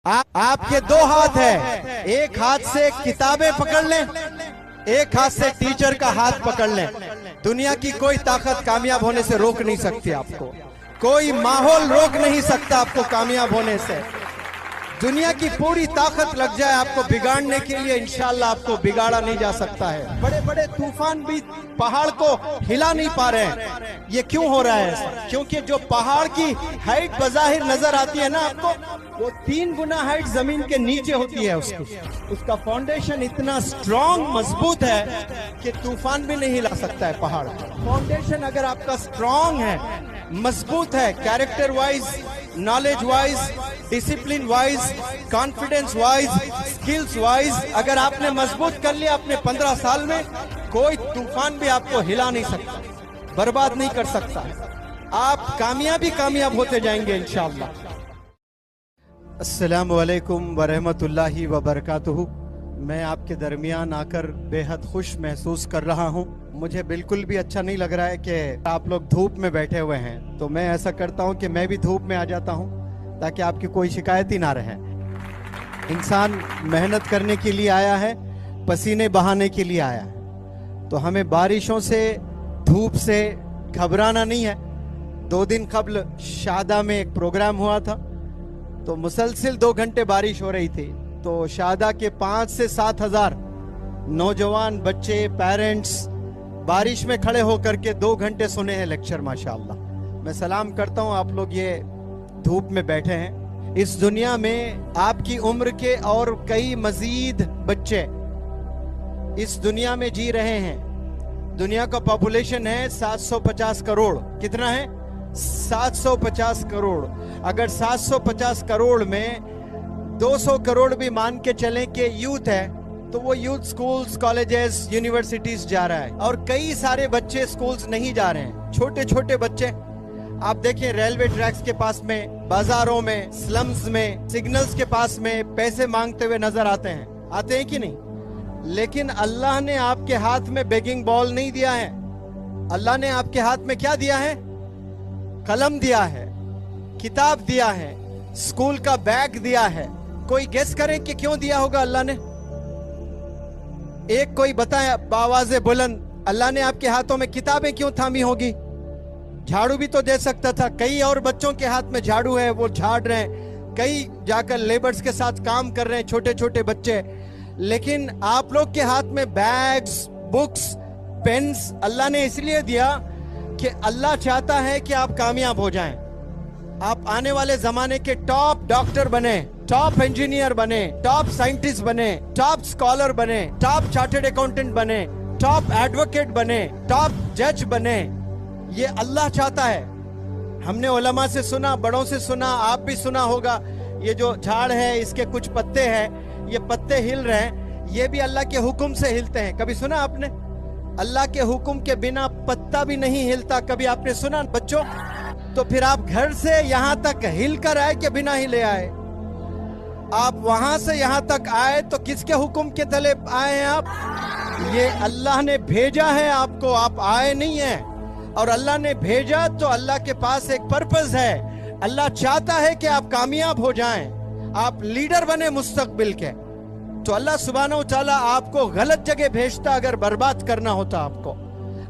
आपके दो हाथ है, एक हाथ से किताबें पकड़ लें, एक हाथ से टीचर का हाथ पकड़ लें। दुनिया की कोई ताकत कामयाब होने से रोक नहीं सकती आपको, कोई माहौल रोक नहीं सकता आपको कामयाब होने से। दुनिया की पूरी ताकत लग जाए आपको बिगाड़ने के लिए, इंशाल्लाह आपको बिगाड़ा नहीं जा सकता है। बड़े बड़े तूफान भी पहाड़ को हिला नहीं पा रहे हैं। ये क्यों हो रहा है ऐसा? क्योंकि जो पहाड़ की हाइट बज़ाहिर नजर आती है ना आपको, वो 3 गुना हाइट जमीन के नीचे होती है। उसका फाउंडेशन इतना स्ट्रॉन्ग मजबूत है कि तूफान भी नहीं हिला सकता है पहाड़। फाउंडेशन अगर आपका स्ट्रॉन्ग है, मजबूत है, character wise, knowledge wise, discipline wise, confidence wise, skills wise, अगर आपने मजबूत कर लिया अपने 15 साल में, कोई तूफान भी आपको हिला नहीं सकता, बर्बाद नहीं कर सकता। आप कामयाब होते जाएंगे इंशाअल्लाह। अस्सलामु अलैकुम वरहमतुल्लाहि वबरकातुहू। मैं आपके दरमियान आकर बेहद खुश महसूस कर रहा हूँ। मुझे बिल्कुल भी अच्छा नहीं लग रहा है कि आप लोग धूप में बैठे हुए हैं, तो मैं ऐसा करता हूँ कि मैं भी धूप में आ जाता हूँ ताकि आपकी कोई शिकायत ही ना रहे। इंसान मेहनत करने के लिए आया है, पसीने बहाने के लिए आया है, तो हमें बारिशों से, धूप से घबराना नहीं है। 2 दिन कबल शादा में एक प्रोग्राम हुआ था, तो मुसलसिल 2 घंटे बारिश हो रही थी। तो शादा के 5 से 7 हजार नौजवान, बच्चे, पेरेंट्स बारिश में खड़े होकर के 2 घंटे सुने हैं लेक्चर। माशाअल्लाह, मैं सलाम करता हूँ आप लोग ये धूप में बैठे हैं। इस दुनिया में आपकी उम्र के और कई मजीद बच्चे इस दुनिया में जी रहे हैं। दुनिया का पॉपुलेशन है 750 करोड़। कितना है? 750 करोड़। अगर 750 करोड़ में 200 करोड़ भी मान के चलें कि यूथ है, तो वो यूथ स्कूल्स, कॉलेजेस, यूनिवर्सिटीज जा रहा है, और कई सारे बच्चे स्कूल्स नहीं जा रहे हैं। छोटे छोटे बच्चे आप देखें, रेलवे ट्रैक्स के पास में, बाजारों में, स्लम्स में, सिग्नल्स के पास में पैसे मांगते हुए नजर आते हैं कि नहीं? लेकिन अल्लाह ने आपके हाथ में बेगिंग बॉल नहीं दिया है। अल्लाह ने आपके हाथ में क्या दिया है? कलम दिया है, किताब दिया है, स्कूल का बैग दिया है। कोई गेस करें कि क्यों दिया होगा अल्लाह ने? एक कोई बताए बावाज़े बुलंद, अल्लाह ने आपके हाथों में किताबें क्यों थामी होगी? झाड़ू भी तो दे सकता था। कई और बच्चों के हाथ में झाड़ू है, वो झाड़ रहे हैं, कई जाकर लेबर्स के साथ काम कर रहे हैं, छोटे छोटे बच्चे। लेकिन आप लोग के हाथ में बैग्स, बुक्स, पेन्स अल्लाह ने इसलिए दिया कि अल्लाह चाहता है कि आप कामयाब हो जाएं। आप आने वाले जमाने के टॉप डॉक्टर बने, टॉप इंजीनियर बने, टॉप साइंटिस्ट बने, टॉप स्कॉलर बने, टॉप चार्टर्ड अकाउंटेंट बने, टॉप एडवोकेट बने, टॉप जज बने। ये अल्लाह चाहता है। हमने उलमा से सुना, बड़ों से सुना, आप भी सुना होगा, ये जो झाड़ है इसके कुछ पत्ते हैं, ये पत्ते हिल रहे हैं, ये भी अल्लाह के हुक्म से हिलते हैं। कभी सुना आपने? अल्लाह के हुक्म के बिना पत्ता भी नहीं हिलता। कभी आपने सुना बच्चों? तो फिर आप घर से यहाँ तक हिल कर आए कि बिना हिले आए? आप वहां से यहाँ तक आए तो किसके हुक्म के तले आए हैं आप? ये अल्लाह ने भेजा है आपको, आप आए नहीं हैं। और अल्लाह ने भेजा तो अल्लाह के पास एक पर्पस है। अल्लाह चाहता है कि आप कामयाब हो जाएं, आप लीडर बने मुस्तकबिल के। तो अल्लाह सुब्हानहू व तआला आपको गलत जगह भेजता अगर बर्बाद करना होता आपको।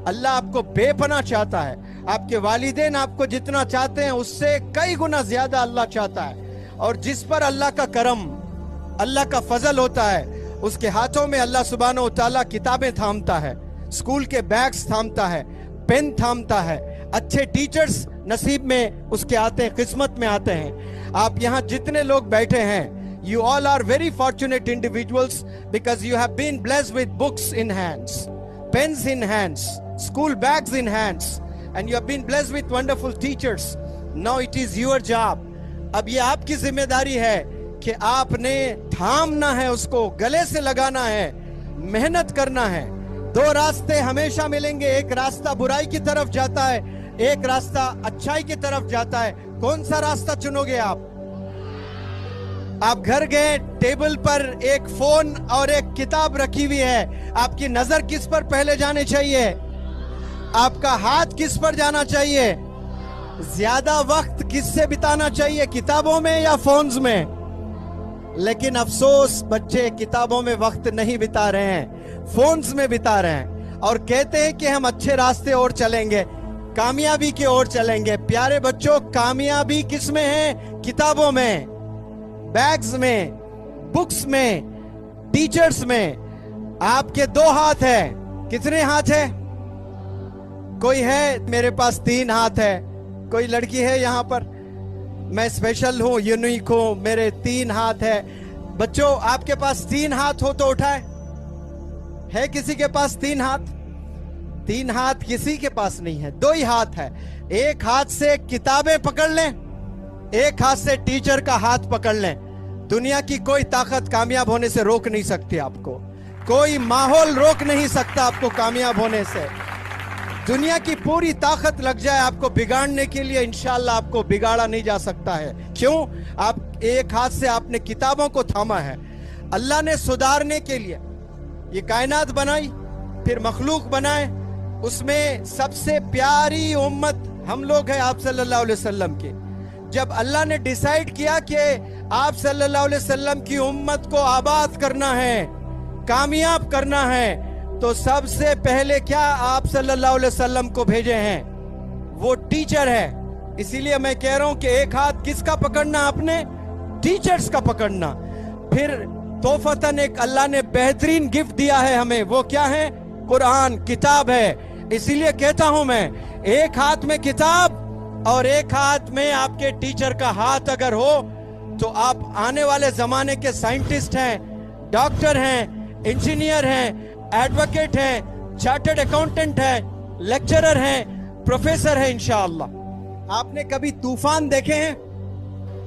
अल्लाह आपको बेपनाह चाहता है। आपके वालिदैन आपको जितना चाहते हैं उससे कई गुना ज्यादा अल्लाह चाहता है। और जिस पर अल्लाह का करम, अल्लाह का फजल होता है, उसके हाथों में अल्लाह सुब्हानहू व तआला किताबें थामता है, स्कूल के बैग्स थामता है, पेन थामता है, अच्छे टीचर्स नसीब में उसके आते हैं, किस्मत में आते हैं। आप यहाँ जितने लोग बैठे हैं, you all are very fortunate individuals because you have been blessed with books in hands, pens in hands, school bags in hands, and you have been blessed with wonderful teachers. Now it is your job. अब ये आपकी जिम्मेदारी है कि आपने थामना है, उसको गले से लगाना है, मेहनत करना है। 2 रास्ते हमेशा मिलेंगे, एक रास्ता बुराई की तरफ जाता है, एक रास्ता अच्छाई की तरफ जाता है। कौन सा रास्ता चुनोगे आप? आप घर गए, टेबल पर एक फोन और एक किताब रखी हुई है, आपकी नजर किस पर पहले जानी चाहिए? आपका हाथ किस पर जाना चाहिए? ज्यादा वक्त किससे बिताना चाहिए, किताबों में या फोन्स में? लेकिन अफसोस बच्चे किताबों में वक्त नहीं बिता रहे हैं, फोन्स में बिता रहे हैं और कहते हैं कि हम अच्छे रास्ते और चलेंगे, कामयाबी की ओर चलेंगे। प्यारे बच्चों, कामयाबी किस में है? किताबों में, बैग्स में, बुक्स में, टीचर्स में। आपके 2 हाथ है। कितने हाथ है? कोई है? मेरे पास 3 हाथ है। कोई लड़की है यहाँ पर? मैं स्पेशल हूं, यूनिक हूं, मेरे 3 हाथ है। बच्चों, आपके पास 3 हाथ हो तो उठाए। है किसी के पास 3 हाथ? 3 हाथ किसी के पास नहीं है, 2 ही हाथ है। एक हाथ से किताबें पकड़ लें, एक हाथ से टीचर का हाथ पकड़ लें। दुनिया की कोई ताकत कामयाब होने से रोक नहीं सकती आपको, कोई माहौल रोक नहीं सकता आपको कामयाब होने से। दुनिया की पूरी ताकत लग जाए आपको बिगाड़ने के लिए, इंशाअल्लाह आपको बिगाड़ा नहीं जा सकता है। क्यों? आप एक हाथ से आपने किताबों को थामा है। अल्लाह ने सुधारने के लिए ये कायनात बनाई, फिर मखलूक बनाए, उसमें सबसे प्यारी उम्मत हम लोग हैं आप सल्लल्लाहु अलैहि वसल्लम के। जब अल्लाह ने डिसाइड किया कि आप सल्लल्लाहु अलैहि वसल्लम की उम्मत को आबाद करना है, कामयाब करना है, तो सबसे पहले क्या आप सल्लल्लाहु अलैहि वसल्लम को भेजे हैं? वो टीचर है। इसीलिए मैं कह रहा हूं कि एक हाथ किसका पकड़ना? आपने टीचर्स का पकड़ना। फिर तोहफतन एक अल्लाह ने बेहतरीन गिफ्ट दिया है हमें, वो क्या है? कुरान, किताब है। इसीलिए कहता हूं मैं, एक हाथ में किताब और एक हाथ में आपके टीचर का हाथ अगर हो तो आप आने वाले जमाने के साइंटिस्ट हैं, डॉक्टर हैं, इंजीनियर हैं, एडवोकेट हैं, चार्टर्ड अकाउंटेंट हैं, लेक्चरर हैं, प्रोफेसर हैं इंशाअल्लाह। आपने कभी तूफान देखे हैं?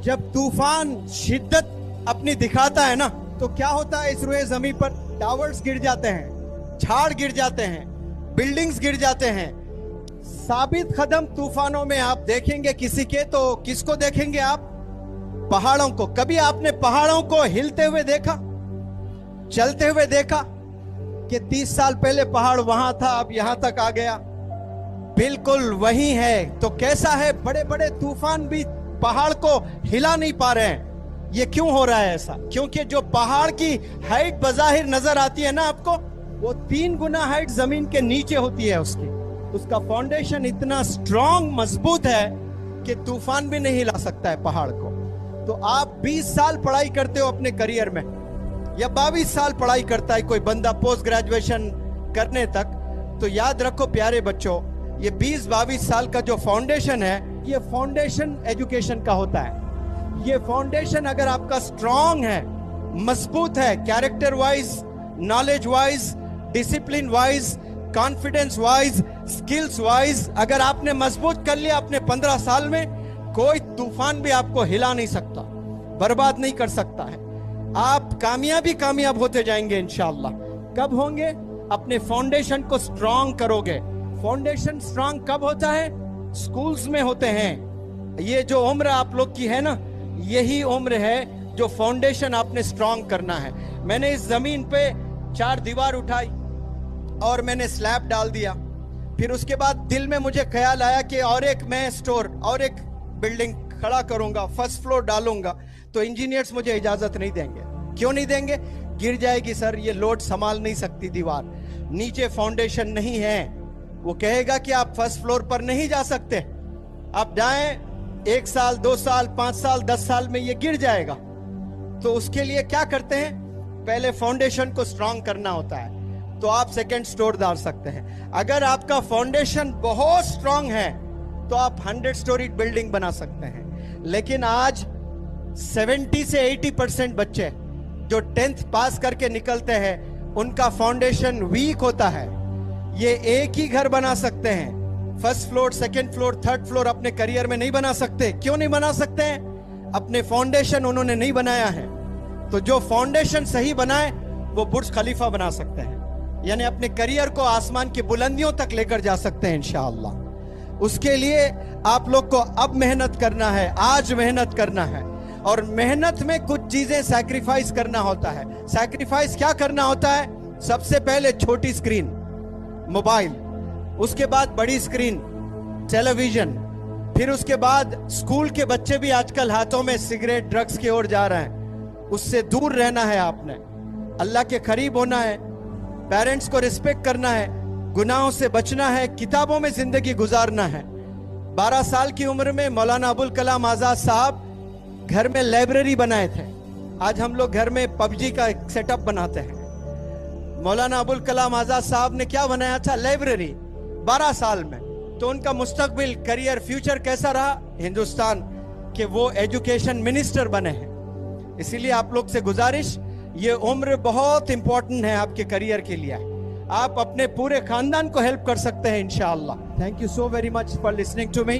जब तूफान शिद्दत अपनी दिखाता है ना, तो क्या होता है? इस रुए जमीन पर टावर्स गिर जाते हैं, झाड़ गिर जाते हैं, बिल्डिंग्स गिर जाते हैं। साबित कदम तूफानों में आप देखेंगे किसी के, तो किसको देखेंगे आप? पहाड़ों को। कभी आपने पहाड़ों को हिलते हुए देखा, चलते हुए देखा कि 30 साल पहले पहाड़ वहां था, अब यहां तक आ गया? बिल्कुल वही है। तो कैसा है? बड़े बड़े तूफान भी पहाड़ को हिला नहीं पा रहे हैं। ये क्यों हो रहा है ऐसा? क्योंकि जो पहाड़ की हाइट बज़ाहिर नजर आती है ना आपको, वो 3 गुना हाइट जमीन के नीचे होती है उसकी। उसका फाउंडेशन इतना स्ट्रांग, मजबूत है कि तूफान भी नहीं हिला सकता है पहाड़ को। तो आप 20 साल पढ़ाई करते हो अपने करियर में, या 22 साल पढ़ाई करता है कोई बंदा पोस्ट ग्रेजुएशन करने तक, तो याद रखो प्यारे बच्चों, ये 20-22 साल का जो फाउंडेशन है, ये फाउंडेशन एजुकेशन का होता है। ये फाउंडेशन अगर आपका स्ट्रांग है, मजबूत है, character wise, knowledge wise, discipline wise, confidence wise, skills wise, अगर आपने मजबूत कर लिया अपने 15 साल में, कोई तूफान भी आपको हिला नहीं सकता, बर्बाद नहीं कर सकता है। आप कामयाब होते जाएंगे इंशाअल्लाह। कब होंगे? अपने फाउंडेशन को स्ट्रांग करोगे। फाउंडेशन स्ट्रांग कब होता है? स्कूल्स में होते हैं। ये जो उम्र आप लोग की है ना, यही उम्र है जो फाउंडेशन आपने स्ट्रांग करना है। मैंने इस जमीन पे 4 दीवार उठाई और मैंने स्लैब डाल दिया। फिर उसके बाद दिल में मुझे ख्याल आया कि और एक मैं स्टोर और एक बिल्डिंग खड़ा करूंगा, फर्स्ट फ्लोर डालूंगा, तो इंजीनियर्स मुझे इजाजत नहीं देंगे। क्यों नहीं देंगे? गिर जाएगी सर, ये लोड संभाल नहीं सकती दीवार, नीचे फाउंडेशन नहीं है। वो कहेगा कि आप फर्स्ट फ्लोर पर नहीं जा सकते, आप जाएं, 1 साल, 2 साल, 5 साल, 10 साल में ये गिर जाएगा। तो उसके लिए क्या करते हैं? पहले फाउंडेशन को स्ट्रांग करना होता है, तो आप सेकंड स्टोर डाल सकते हैं। अगर आपका फाउंडेशन बहुत स्ट्रांग है तो आप 100 स्टोरी बिल्डिंग बना सकते हैं। लेकिन आज 70 से 80% बच्चे जो 10th पास करके निकलते हैं, उनका फाउंडेशन वीक होता है। ये एक ही घर बना सकते हैं, first floor, second floor, third floor अपने करियर में नहीं बना सकते। क्यों नहीं बना सकते हैं? अपने फाउंडेशन उन्होंने नहीं बनाया है। तो जो फाउंडेशन सही बनाए वो बुर्ज खलीफा बना सकते हैं, यानी अपने करियर को आसमान की बुलंदियों तक लेकर जा सकते हैं इंशाअल्लाह। उसके लिए आप लोग को अब मेहनत करना है, आज मेहनत करना है। और मेहनत में कुछ चीजें सैक्रिफाइस करना होता है। सैक्रिफाइस क्या करना होता है? सबसे पहले छोटी स्क्रीन मोबाइल, उसके बाद बड़ी स्क्रीन टेलीविजन, फिर उसके बाद स्कूल के बच्चे भी आजकल हाथों में सिगरेट, ड्रग्स की ओर जा रहे हैं। उससे दूर रहना है आपने, अल्लाह के करीब होना है, पेरेंट्स को रिस्पेक्ट करना है, गुनाहों से बचना है, किताबों में जिंदगी गुजारना है। 12 साल की उम्र में मौलाना अबुल कलाम आजाद साहब घर में लाइब्रेरी बनाए थे। आज हम लोग घर में पबजी का सेटअप बनाते हैं। मौलाना अबुल कलाम आजाद साहब ने क्या बनाया था? लाइब्रेरी। 12 साल में। तो उनका मुस्तकबिल, करियर, फ्यूचर कैसा रहा हिंदुस्तान के? वो एजुकेशन मिनिस्टर बने हैं। इसीलिए आप लोग से गुजारिश, ये उम्र बहुत इंपॉर्टेंट है आपके करियर के लिए। आप अपने पूरे खानदान को हेल्प कर सकते हैं इंशाअल्लाह। Thank you so very much for listening to me.